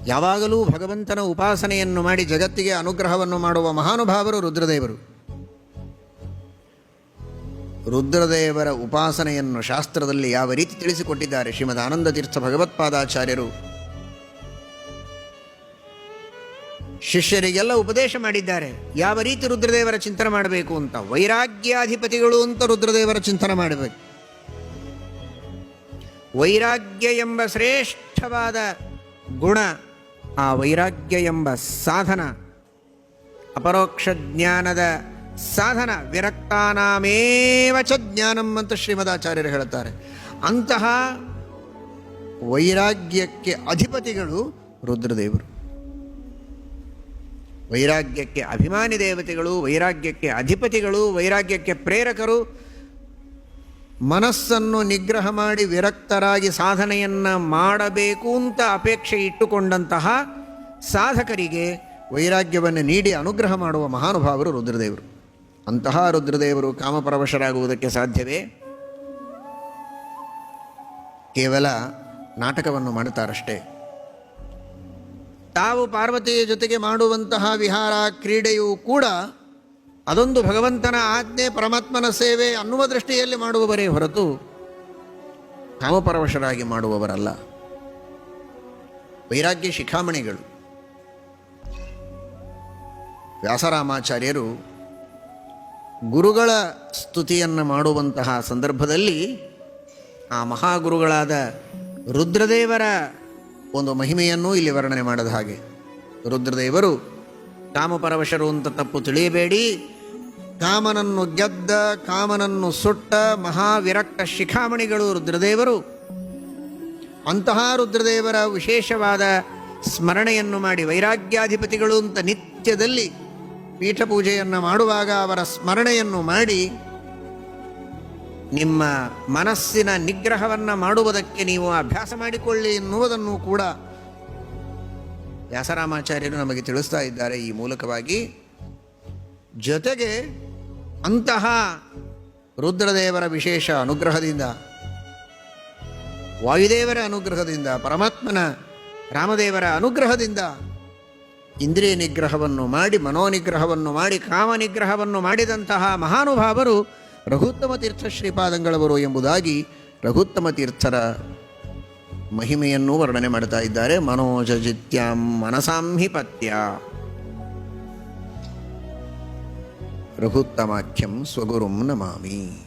ಯಾವಾಗಲೂ ಭಗವಂತನ ಉಪಾಸನೆಯನ್ನು ಮಾಡಿ ಜಗತ್ತಿಗೆ ಅನುಗ್ರಹವನ್ನು ಮಾಡುವ ಮಹಾನುಭಾವರು ರುದ್ರದೇವರು. ರುದ್ರದೇವರ ಉಪಾಸನೆಯನ್ನು ಶಾಸ್ತ್ರದಲ್ಲಿ ಯಾವ ರೀತಿ ತಿಳಿಸಿಕೊಟ್ಟಿದ್ದಾರೆ ಶ್ರೀಮದ್ ಆನಂದತೀರ್ಥ ಭಗವತ್ಪಾದಾಚಾರ್ಯರು ಶಿಷ್ಯರಿಗೆಲ್ಲ ಉಪದೇಶ ಮಾಡಿದ್ದಾರೆ. ಯಾವ ರೀತಿ ರುದ್ರದೇವರ ಚಿಂತನೆ ಮಾಡಬೇಕು ಅಂತ. ವೈರಾಗ್ಯಾಧಿಪತಿಗಳು ಅಂತ ರುದ್ರದೇವರ ಚಿಂತನೆ ಮಾಡಬೇಕು. ವೈರಾಗ್ಯ ಎಂಬ ಶ್ರೇಷ್ಠವಾದ ಗುಣ, ಆ ವೈರಾಗ್ಯ ಎಂಬ ಸಾಧನ, ಅಪರೋಕ್ಷ ಜ್ಞಾನದ ಸಾಧನ, ವಿರಕ್ತಾನಾಮೇವ ಚ ಜ್ಞಾನಂ ಅಂತ ಶ್ರೀಮದಾಚಾರ್ಯರು ಹೇಳುತ್ತಾರೆ. ಅಂತಹ ವೈರಾಗ್ಯಕ್ಕೆ ಅಧಿಪತಿಗಳು ರುದ್ರದೇವರು. ವೈರಾಗ್ಯಕ್ಕೆ ಅಭಿಮಾನಿ ದೇವತೆಗಳು, ವೈರಾಗ್ಯಕ್ಕೆ ಅಧಿಪತಿಗಳು, ವೈರಾಗ್ಯಕ್ಕೆ ಪ್ರೇರಕರು. ಮನಸ್ಸನ್ನು ನಿಗ್ರಹ ಮಾಡಿ ವಿರಕ್ತರಾಗಿ ಸಾಧನೆಯನ್ನು ಮಾಡಬೇಕು ಅಂತ ಅಪೇಕ್ಷೆ ಇಟ್ಟುಕೊಂಡಂತಹ ಸಾಧಕರಿಗೆ ವೈರಾಗ್ಯವನ್ನು ನೀಡಿ ಅನುಗ್ರಹ ಮಾಡುವ ಮಹಾನುಭಾವರು ರುದ್ರದೇವರು. ಅಂತಹ ರುದ್ರದೇವರು ಕಾಮಪರವಶರಾಗುವುದಕ್ಕೆ ಸಾಧ್ಯವೇ? ಕೇವಲ ನಾಟಕವನ್ನು ಮಾಡುತ್ತಾರಷ್ಟೇ. ತಾವು ಪಾರ್ವತಿಯ ಜೊತೆಗೆ ಮಾಡುವಂತಹ ವಿಹಾರ ಕ್ರೀಡೆಯೂ ಕೂಡ ಅದೊಂದು ಭಗವಂತನ ಆಜ್ಞೆ, ಪರಮಾತ್ಮನ ಸೇವೆ ಅನ್ನುವ ದೃಷ್ಟಿಯಲ್ಲಿ ಮಾಡುವವರೇ ಹೊರತು ಕಾಮಪರವಶರಾಗಿ ಮಾಡುವವರಲ್ಲ. ವೈರಾಗ್ಯ ಶಿಖಾಮಣಿಗಳು. ವ್ಯಾಸರಾಮಾಚಾರ್ಯರು ಗುರುಗಳ ಸ್ತುತಿಯನ್ನು ಮಾಡುವಂತಹ ಸಂದರ್ಭದಲ್ಲಿ ಆ ಮಹಾಗುರುಗಳಾದ ರುದ್ರದೇವರ ಒಂದು ಮಹಿಮೆಯನ್ನು ಇಲ್ಲಿ ವರ್ಣನೆ ಮಾಡದ ಹಾಗೆ, ರುದ್ರದೇವರು ಕಾಮಪರವಶರು ಅಂತ ತಪ್ಪು ತಿಳಿಯಬೇಡಿ. ಕಾಮನನ್ನು ಗೆದ್ದ, ಕಾಮನನ್ನು ಸುಟ್ಟ ಮಹಾವಿರಕ್ತ ಶಿಖಾಮಣಿಗಳು ರುದ್ರದೇವರು. ಅಂತಹ ರುದ್ರದೇವರ ವಿಶೇಷವಾದ ಸ್ಮರಣೆಯನ್ನು ಮಾಡಿ, ವೈರಾಗ್ಯಾಧಿಪತಿಗಳು ಅಂತ ನಿತ್ಯದಲ್ಲಿ ಪೀಠ ಪೂಜೆಯನ್ನು ಮಾಡುವಾಗ ಅವರ ಸ್ಮರಣೆಯನ್ನು ಮಾಡಿ ನಿಮ್ಮ ಮನಸ್ಸಿನ ನಿಗ್ರಹವನ್ನು ಮಾಡುವುದಕ್ಕೆ ನೀವು ಅಭ್ಯಾಸ ಮಾಡಿಕೊಳ್ಳಿ ಎನ್ನುವುದನ್ನು ಕೂಡ ವ್ಯಾಸರಾಮಾಚಾರ್ಯರು ನಮಗೆ ತಿಳಿಸ್ತಾ ಇದ್ದಾರೆ ಈ ಮೂಲಕವಾಗಿ. ಜೊತೆಗೆ ಅಂತಹ ರುದ್ರದೇವರ ವಿಶೇಷ ಅನುಗ್ರಹದಿಂದ, ವಾಯುದೇವರ ಅನುಗ್ರಹದಿಂದ, ಪರಮಾತ್ಮನ ರಾಮದೇವರ ಅನುಗ್ರಹದಿಂದ ಇಂದ್ರಿಯ ನಿಗ್ರಹವನ್ನು ಮಾಡಿ, ಮನೋನಿಗ್ರಹವನ್ನು ಮಾಡಿ, ಕಾಮನಿಗ್ರಹವನ್ನು ಮಾಡಿದಂತಹ ಮಹಾನುಭಾವರು ರಘುತ್ತಮ ತೀರ್ಥ ಶ್ರೀಪಾದಂಗಳವರು ಎಂಬುದಾಗಿ ರಘುತ್ತಮ ತೀರ್ಥರ ಮಹಿಮೆಯನ್ನು ವರ್ಣನೆ ಮಾಡ್ತಾ ಇದ್ದಾರೆ. ಮನೋಜಜಿತ್ಯಾಂ ಮನಸಾಂಹಿಪತ್ಯ ರಘುತ್ತಮಾಖ್ಯಂ ಸ್ವಗುರುಂ ನಮಾಮಿ.